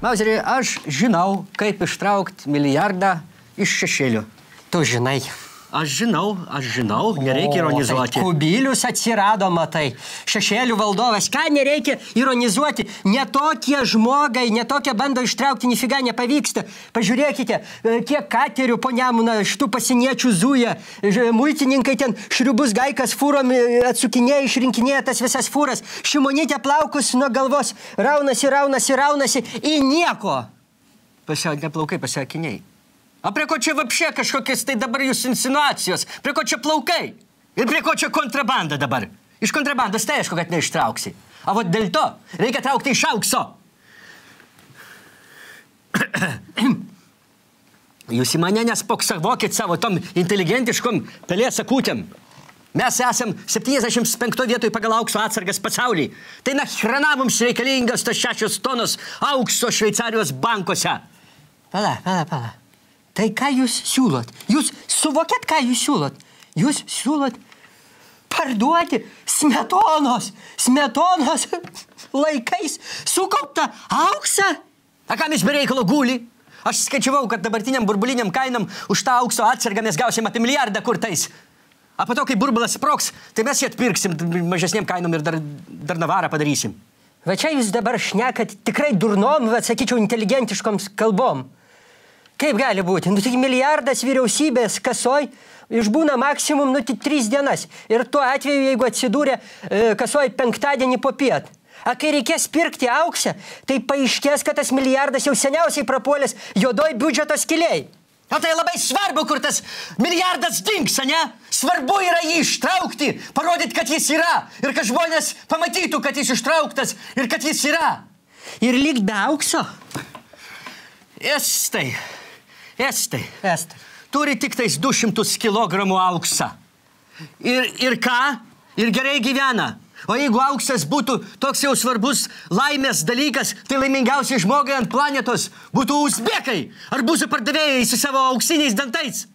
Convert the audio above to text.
Mauzeri, aš žinau, kaip ištraukti milijardą iš šešėlių. Tu žinai. Aš žinau, nereikia ironizuoti. Tai Kubilius atsirado, matai. Šešėlių valdovas. Ką nereikia ironizuoti? Netokie žmogai, netokie bando ištraukti, nifiga nepavyksta. Pažiūrėkite, kiek katerių po Nemuną šitų pasieniečių zuja. Muitininkai ten šriubus gaikas fūrom atsukinėja, išrinkinėja tas visas fūras. Šimonytė plaukus nuo galvos raunasi į nieko. Ne plaukai, pasiakiniai. A prie ko čia vapšė kažkokias tai dabar jūs insinuacijos? Prie ko čia plaukai? Ir prie ko čia kontrabanda dabar? Iš kontrabandos tai aišku, kad neištrauksi. A vot dėl to reikia traukti iš aukso. Jūs į mane nespoksavokit savo tom inteligentiškom pelės akutėm. Mes esam 75 vietoj pagal aukso atsargas pasaulyje. Tai nachrena mums reikalingas tas 6 tonos aukso Šveicarijos bankuose. Pala. Tai ką jūs siūlot? Jūs suvokėt, ką jūs siūlot? Jūs siūlot parduoti smetonos laikais sukauptą auksą? A kam jis be reikalo guli? Aš skaičiavau, kad dabartiniam burbuliniam kainam už tą aukso atsargą mes gausim apie milijardą kurtais. A po to, kai burbulas sprogs, tai mes jį atpirksim mažesniem kainom ir dar navarą padarysim. Va čia jūs dabar šnekat tikrai durnom, sakyčiau, inteligentiškoms kalbom. Kaip gali būti? Nu, tik milijardas vyriausybės kasoj išbūna maksimum 3 dienas. Ir tuo atveju, jeigu atsidūrė kasoj 5-dienį po piet. A kai reikės pirkti auksę, tai paaiškės, kad tas milijardas jau seniausiai prapuolės juodoj biudžeto skiliai. O tai labai svarbu, kur tas milijardas dings, ne? Svarbu yra jį ištraukti, parodyti, kad jis yra. Ir kad žmonės pamatytų, kad jis ištrauktas ir kad jis yra. Ir lyg be aukso? Estai. Turi tik tais 200 kilogramų auksą. Ir ką? Ir gerai gyvena. O jeigu auksas būtų toks jau svarbus laimės dalykas, tai laimingiausiai žmogai ant planetos būtų uzbekai ar būsų pardavėjai su savo auksiniais dantais.